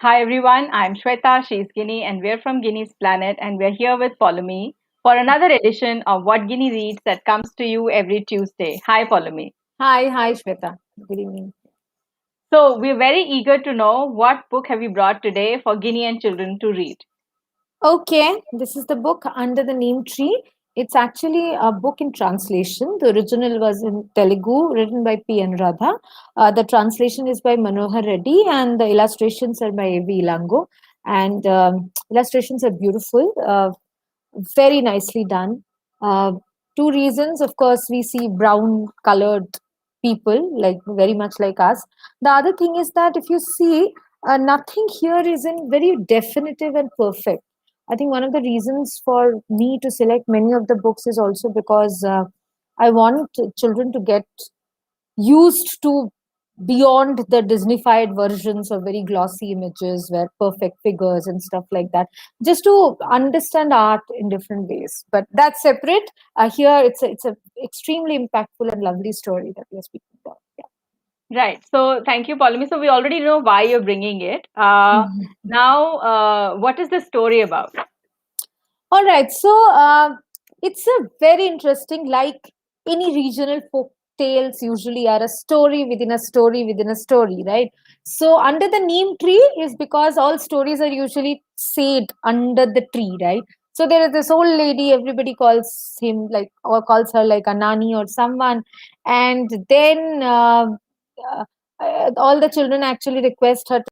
Hi everyone, I'm Shweta, she's Ginny, and we're from Ginny'splanet, and we're here with Poulomi for another edition of What Ginny Reads that comes to you every Tuesday. Hi Poulomi. Hi, Shweta. Good evening. So we're very eager to know what book have you brought today for Ginny and children to read. Okay, this is the book Under the Neem Tree. It's actually a book in translation. The original was in Telegu, written by P. Anuradha. The translation is by Manohar Reddy, and the illustrations are by A.V. Ilango. And illustrations are beautiful, very nicely done. Uh, Two reasons, of course, we see brown colored people, like very much like us. The other thing is that if you see, nothing here is in very definitive and perfect. I think one of the reasons for me to select many of the books is also because I want children to get used to beyond the Disneyfied versions of very glossy images where perfect figures and stuff like that, just to understand art in different ways. But that's separate. Here, it's a extremely impactful and lovely story that we are speaking about. Yeah. Right, so thank you, Poulomi. So we already know why you're bringing it. Mhm. Now, what is the story about? All right, so it's a very interesting, like any regional folk tales usually are a story within a story within a story, right? So under the neem tree is because all stories are usually said under the tree, right? So there is this old lady, everybody calls him like or calls her like a nani or someone, and then uh, all the children actually request her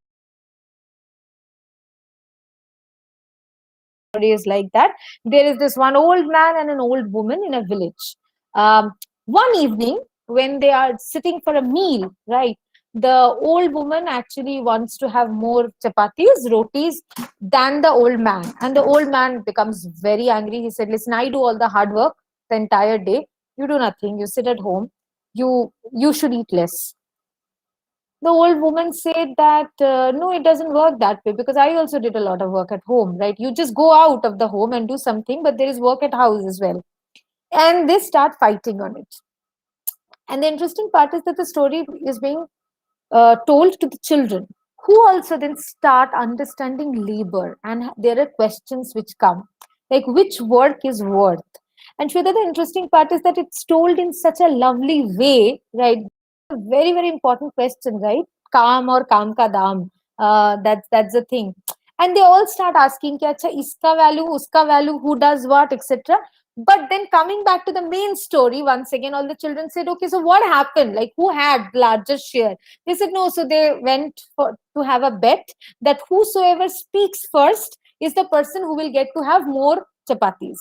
stories like that. There is this one old man and an old woman in a village. One evening, when they are sitting for a meal, right, the old woman actually wants to have more chapatis, rotis than the old man. And the old man becomes very angry. He said, listen, I do all the hard work the entire day. You do nothing. You sit at home. You should eat less. The old woman said that no, it doesn't work that way because I also did a lot of work at home, right? You just go out of the home and do something, but there is work at house as well. And they start fighting on it. And the interesting part is that the story is being told to the children, who also then start understanding labor. And there are questions which come, like which work is worth. And Shweta, the interesting part is that it's told in such a lovely way, right? A very, very important question, right? Kaam or kaam ka daam. That's the thing. And they all start asking, Kya, acha, iska value, uska value, who does what, etc. But then coming back to the main story, once again, all the children said, okay, so what happened? Like, who had largest share? They said no. So they went to have a bet that whosoever speaks first is the person who will get to have more chapatis.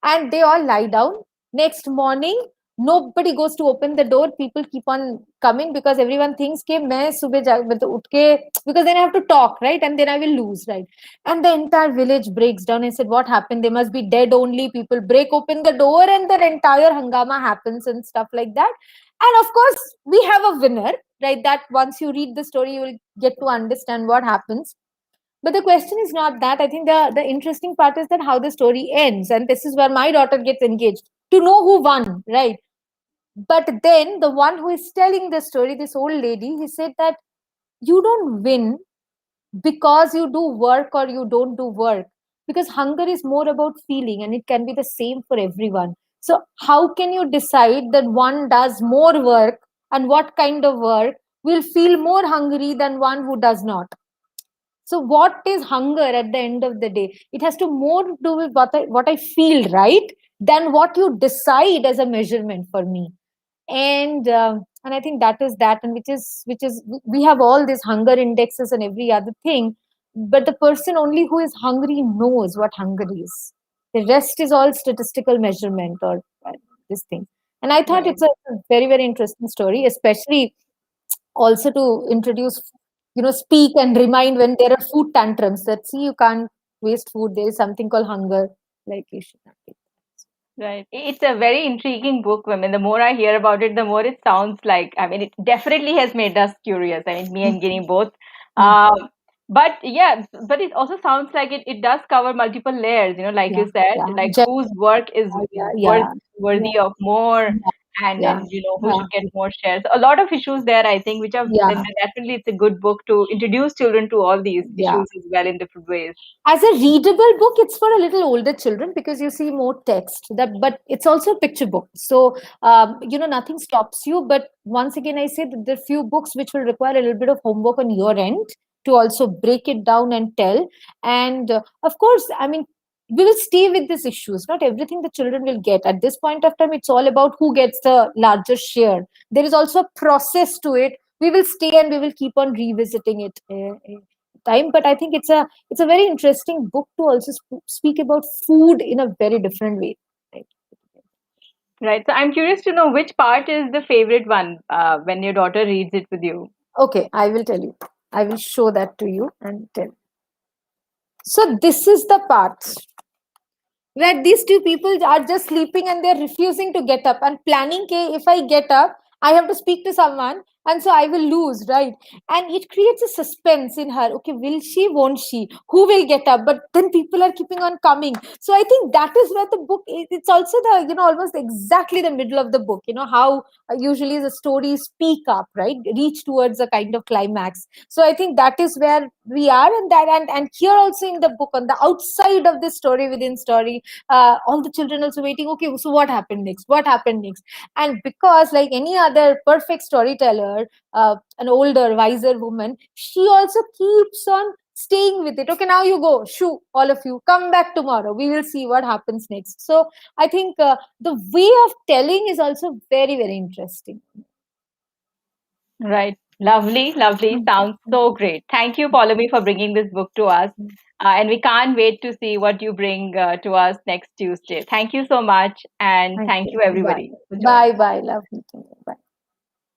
And they all lie down. Next morning, nobody goes to open the door. People keep on coming because everyone thinks कि मैं सुबह मतलब उठ के because then I have to talk, right? And then I will lose, right? And the entire village breaks down and said, what happened? They must be dead only. People break open the door and the entire hangama happens and stuff like that. And of course, we have a winner, right? That once you read the story, you will get to understand what happens. But the question is not that. I think the interesting part is that how the story ends. And this is where my daughter gets engaged to know who won, right? But then the one who is telling the story, this old lady, he said that you don't win because you do work or you don't do work. Because hunger is more about feeling and it can be the same for everyone. So, how can you decide that one does more work and what kind of work will feel more hungry than one who does not? So what is hunger at the end of the day? It has to more to do with what I feel, right? Than what you decide as a measurement for me. And I think that is that, and which is we have all these hunger indexes and every other thing, but the person only who is hungry knows what hunger is. The rest is all statistical measurement or this thing. And I thought Right. it's a very, very interesting story, especially also to introduce, speak and remind when there are food tantrums that see you can't waste food. There is something called hunger, like you should not take. Right. It's a very intriguing book. I mean, the more I hear about it, the more it sounds like, I mean, it definitely has made us curious. I mean, me and Ginny both. Mm. Um, but yeah, but it also sounds like it does cover multiple layers, like Yeah, you said, yeah, like whose work is yeah, worth yeah, yeah, worthy of more, yeah. and Yeah. who Yeah. should get more shares. A lot of issues there, I think, which are then Yeah. definitely it's a good book to introduce children to all these Yeah. issues as well in different ways. As a readable book, it's for a little older children because you see more text. That, but it's also a picture book. So nothing stops you. But once again, I say that there are few books which will require a little bit of homework on your end to also break it down and tell. And of course, I mean, we will stay with these issues. Not everything the children will get at this point of time. It's all about who gets the larger share. There is also a process to it. We will stay and we will keep on revisiting it. Time, but I think it's a very interesting book to also speak about food in a very different way, right? Right. So I'm curious to know which part is the favorite one when your daughter reads it with you. Okay, I will tell you. I will show that to you and tell. So this is the part where these two people are just sleeping and they're refusing to get up and planning, okay, if I get up I have to speak to someone and so I will lose, right? And it creates a suspense in her. Okay, will she, won't she, who will get up? But then people are keeping on coming. So I think that is where the book it's also the almost exactly the middle of the book. How usually the stories peak up, right, reach towards a kind of climax. So I think that is where we are, and that and here also in the book, on the outside of the story, within story, all the children also waiting. Okay, so what happened next, what happened next? And because like any other perfect storyteller, an older wiser woman, she also keeps on staying with it. Okay, now you go, shoo, all of you come back tomorrow, we will see what happens next. So I think the way of telling is also very, very interesting. Right. Lovely, lovely. Sounds so great. Thank you, Poulomi, for bringing this book to us. And we can't wait to see what you bring to us next Tuesday. Thank you so much. And Thank thank you. you, Bye. everybody, for joining. Bye. Bye. Love meeting you. Bye.